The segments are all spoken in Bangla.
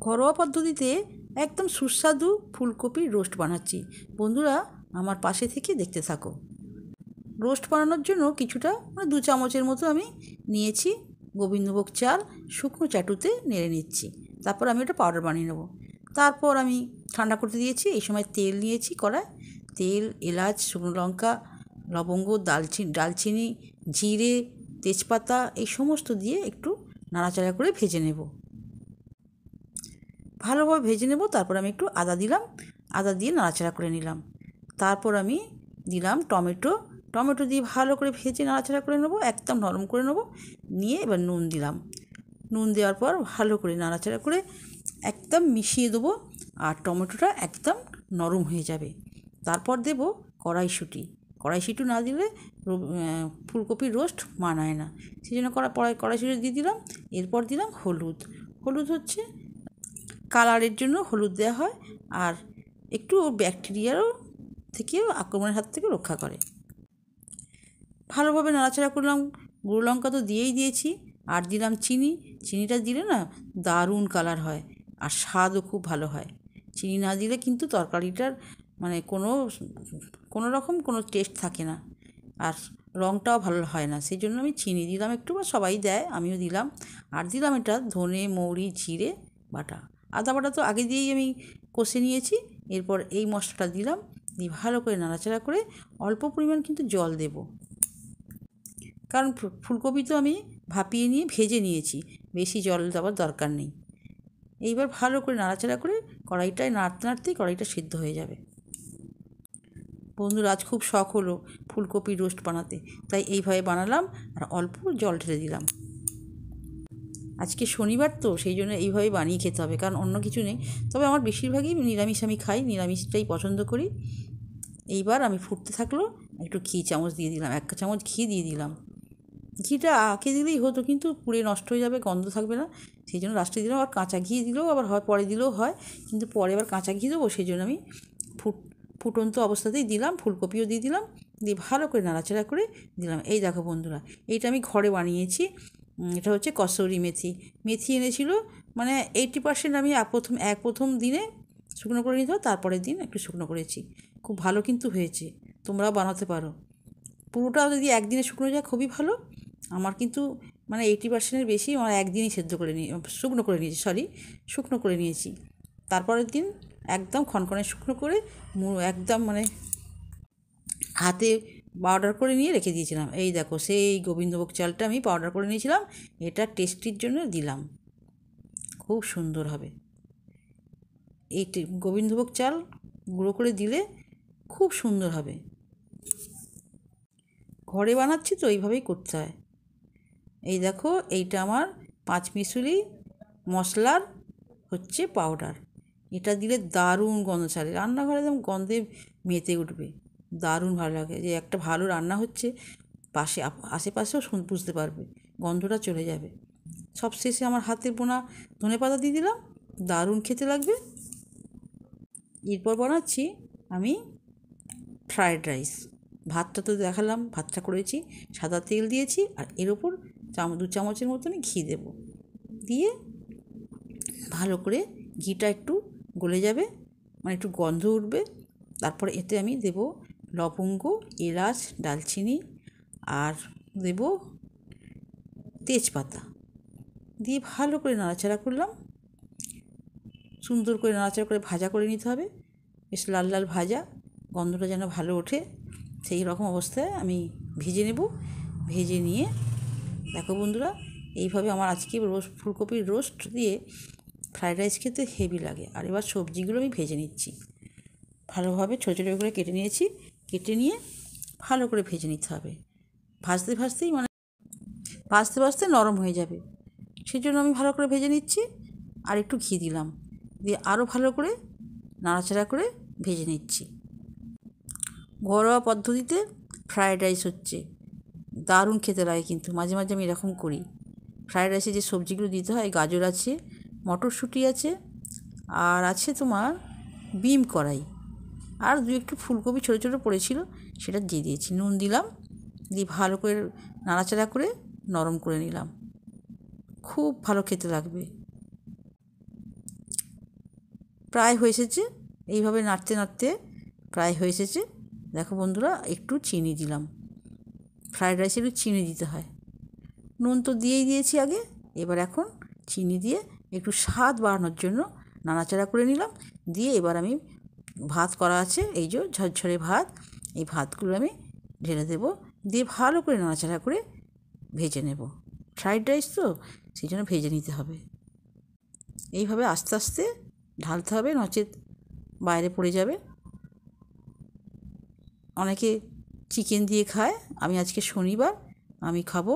ঘরোয়া পদ্ধতিতে একদম সুস্বাদু ফুলকপির রোস্ট বানাচ্ছি। বন্ধুরা আমার পাশে থেকে দেখতে থাকো। রোস্ট বানানোর জন্য কিছুটা 2 চামচের মতো আমি নিয়েছি গোবিন্দভোগ চাল, শুকনো চাটুতে নেড়ে নিচ্ছি। তারপর আমি এটা পাউডার বানিয়ে নেব। তারপর আমি ঠান্ডা করতে দিয়েছি। এই সময় তেল নিয়েছি কড়ায়। তেল, এলাচ, শুকনো লঙ্কা, লবঙ্গ, দালচিনি, জিরে, তেজপাতা এই সমস্ত দিয়ে একটু নাড়াচাড়া করে ভেজে নেব। ভালোভাবে ভেজে নেব। তারপর আমি একটু আদা দিলাম, আদা দিয়ে নাড়াচাড়া করে নিলাম। তারপর আমি দিলাম টমেটো দিয়ে ভালো করে ভেজে নাড়াচাড়া করে নেব, একদম নরম করে নেব। নিয়ে এবার নুন দিলাম। নুন দেওয়ার পর ভালো করে নাড়াচাড়া করে একদম মিশিয়ে দেবো, আর টমেটোটা একদম নরম হয়ে যাবে। তারপর দেব কড়াইশুঁটি না দিলে ফুলকপির রোস্ট মানায় না, সেই জন্য কড়াইশুঁটি দিয়ে দিলাম। এরপর দিলাম হলুদ হচ্ছে কালারের জন্য হলুদ দেওয়া হয়, আর একটু ব্যাকটেরিয়ারও থেকেও আক্রমণের হাত থেকে রক্ষা করে। ভালোভাবে নাড়াচাড়া করলাম। গুঁড়ো লঙ্কা তো দিয়েছি, আর দিলাম চিনিটা দিলে না দারুণ কালার হয়, আর স্বাদও খুব ভালো হয়। চিনি না দিলে কিন্তু তরকারিটার মানে কোনো রকম কোনো টেস্ট থাকে না, আর রঙটাও ভালো হয় না। সেই জন্য আমি চিনি দিলাম একটু, বা সবাই দেয়, আমিও দিলাম। আর দিলাম এটা ধনে, মৌরি, জিরে বাটা। আদা বাটা তো আগে দিয়েই আমি কষে নিয়েছি। এরপর এই মশলাটা দিলাম, দিয়ে ভালো করে নাড়াচাড়া করে অল্প পরিমাণ কিন্তু জল দেব, কারণ ফুলকপি তো আমি ভাপিয়ে নিয়ে ভেজে নিয়েছি, বেশি জল দেওয়ার দরকার নেই। এইবার ভালো করে নাড়াচাড়া করে কড়াইটায় নাড়তেই কড়াইটা সিদ্ধ হয়ে যাবে। বন্ধুরা আজ খুব শখ হলো ফুলকপির রোস্ট বানাতে, তাই এইভাবে বানালাম, আর অল্প জল ঢেলে দিলাম। আজকে শনিবার তো সেই জন্য এইভাবে বানিয়ে খেতে হবে, কারণ অন্য কিছু নেই। তবে আমার বেশিরভাগই নিরামিষ, আমি খাই, নিরামিষটাই পছন্দ করি। এইবার আমি ফুটতে থাকলো, একটু ঘি চামচ দিয়ে দিলাম, 1 চামচ ঘি দিয়ে দিলাম। ঘিটা আঁকে দিলেই হতো, কিন্তু পুড়ে নষ্ট হয়ে যাবে, গন্ধ থাকবে না, সেই জন্য লাস্টে দিলাম। আবার কাঁচা ঘি দিলেও আবার হয়, পরে দিলেও হয়, কিন্তু পরে আবার কাঁচা ঘি দেবো, সেই জন্য আমি ফুটন্ত অবস্থাতেই দিলাম। ফুলকপিও দিয়ে দিলাম, দিয়ে ভালো করে নাড়াচাড়া করে দিলাম। এই দেখো বন্ধুরা, এইটা আমি ঘরে বানিয়েছি। এটা হচ্ছে কসুরি মেথি এনেছিল, মানে 80% আমি প্রথম দিনে শুকনো করে নিতে হবে, তারপরের দিন একটু শুকনো করেছি। খুব ভালো কিন্তু হয়েছে, তোমরাও বানাতে পারো। পুরোটা যদি একদিনে শুকনো যায় খুবই ভালো। আমার কিন্তু মানে 80%-এর বেশি আমার একদিনই শুকনো করে নিয়েছি। তারপরের দিন একদম খনখনে শুকনো করে একদম মানে হাতে পাউডার করে নিয়ে রেখে দিয়েছিলাম। এই দেখো, সেই গোবিন্দভোগ চালটা আমি পাউডার করে নিয়েছিলাম, এটা টেস্টির জন্য দিলাম, খুব সুন্দর হবে। এই গোবিন্দভোগ চাল গুঁড়ো করে দিলে খুব সুন্দর হবে। ঘরে বানাচ্ছি তো এইভাবেই করতে হয়। এই দেখো, এইটা আমার 5 মিশুলি মশলার হচ্ছে পাউডার। এটা দিলে দারুণ গন্ধ ছাড়ে, রান্নাঘরে একদম গন্ধে মেতে উঠবে, দারুণ ভালো লাগে। যে একটা ভালো রান্না হচ্ছে, আশেপাশেও বুঝতে পারবে, গন্ধটা চলে যাবে। সবশেষে আমার হাতের বোনা ধনেপাতা দিয়ে দিলাম, দারুণ খেতে লাগবে। এরপর বানাচ্ছি আমি ফ্রায়েড রাইস। ভাতটা তো দেখালাম, ভাতটা করেছি, সাদা তেল দিয়েছি, আর এর ওপর 2 চামচের মতো আমি ঘি দেব। দিয়ে ভালো করে ঘিটা একটু গলে যাবে, মানে একটু গন্ধ উঠবে। তারপরে এতে আমি দেব লবঙ্গ, এলাচ, দালচিনি, আর দেব তেজপাতা, দিয়ে ভালো করে নাড়াচাড়া করলাম। সুন্দর করে নাড়াচাড়া করে ভাজা করে নিতে হবে, বেশ লাল লাল ভাজা, গন্ধটা যেন ভালো ওঠে, সেই রকম অবস্থায় আমি ভেজে নেব। ভেজে নিয়ে দেখো বন্ধুরা, এইভাবে আমার আজকে ফুলকপির রোস্ট দিয়ে ফ্রায়েড রাইস খেতে হেভি লাগে। আর এবার সবজিগুলো আমি ভেজে নিচ্ছি, ভালোভাবে ছোটো ছোটো করে কেটে নিয়েছি। কেটে নিয়ে ভালো করে ভেজে নিতে হবে, ভাজতে নরম হয়ে যাবে, সেই জন্য আমি ভালো করে ভেজে নিচ্ছি। আর একটু ঘি দিলাম, দিয়ে আরও ভালো করে নাড়াচাড়া করে ভেজে নিচ্ছি। ঘরোয়া পদ্ধতিতে ফ্রায়েড রাইস হচ্ছে দারুণ খেতে লাগে, কিন্তু মাঝে মাঝে আমি এরকম করি। ফ্রায়েড রাইসে যে সবজিগুলো দিতে হয়, গাজর আছে, মটরশুঁটি আছে, আর আছে তোমার বিম কড়াই, আর একটু ফুলকপি ছোটো ছোটো পড়েছিল, সেটা দিয়ে দিয়েছি। নুন দিলাম, দিয়ে ভালো করে নাড়াচাড়া করে নরম করে নিলাম, খুব ভালো খেতে লাগবে। প্রায় হয়ে এসেছে। এইভাবে নাড়তে নাড়তে প্রায় হয়ে এসেছে। দেখো বন্ধুরা, একটু চিনি দিলাম। ফ্রায়েড রাইসে একটু চিনি দিতে হয়। নুন তো দিয়েই দিয়েছি আগে, এবার এখন চিনি দিয়ে একটু স্বাদ বাড়ানোর জন্য নাড়াচাড়া করে নিলাম। দিয়ে এবার আমি ভাত করা আছে, এই যে ঝরঝরে ভাত, এই ভাতগুলো আমি ঢেলে দেবো। দিয়ে ভালো করে নাড়াচাড়া করে ভেজে নেব। ফ্রায়েড রাইস তো, সেই জন্য ভেজে নিতে হবে। এইভাবে আস্তে আস্তে ঢালতে হবে, নচেত বাইরে পড়ে যাবে। অনেকে চিকেন দিয়ে খায়, আমি আজকে শনিবার, আমি খাবো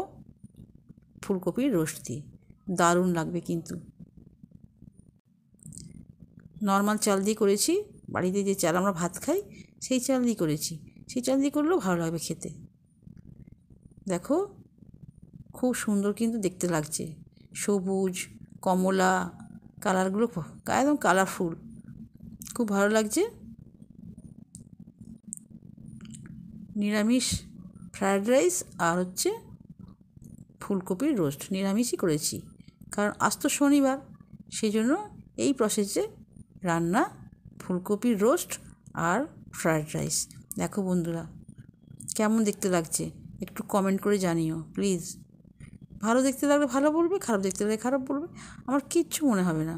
ফুলকপির রোস্ট দিয়ে। দারুণ লাগবে কিন্তু। নর্মাল চাল দিয়ে করেছি, বাড়িতে যে চাল আমরা ভাত খাই সেই চাল দিয়ে করেছি। সেই চাল দিয়ে করলেও ভালো লাগবে খেতে। দেখো, খুব সুন্দর কিন্তু দেখতে লাগছে। সবুজ, কমলা কালারগুলো একদম কালারফুল, খুব ভালো লাগছে। নিরামিষ ফ্রায়েড রাইস আর হচ্ছে ফুলকপির রোস্ট নিরামিষই করেছি, কারণ আজ তো শনিবার, সেই জন্য এই প্রসেসে রান্না ফুলকপির রোস্ট আর ফ্রায়েড রাইস। দেখো বন্ধুরা, কেমন দেখতে লাগছে একটু কমেন্ট করে জানিও প্লিজ। ভালো দেখতে লাগলে ভালো বলবে, খারাপ দেখতে লাগলে খারাপ বলবে, আমার কিচ্ছু মনে হবে না,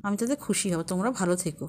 আমি তাতে খুশি হব। তোমরা ভালো থেকো।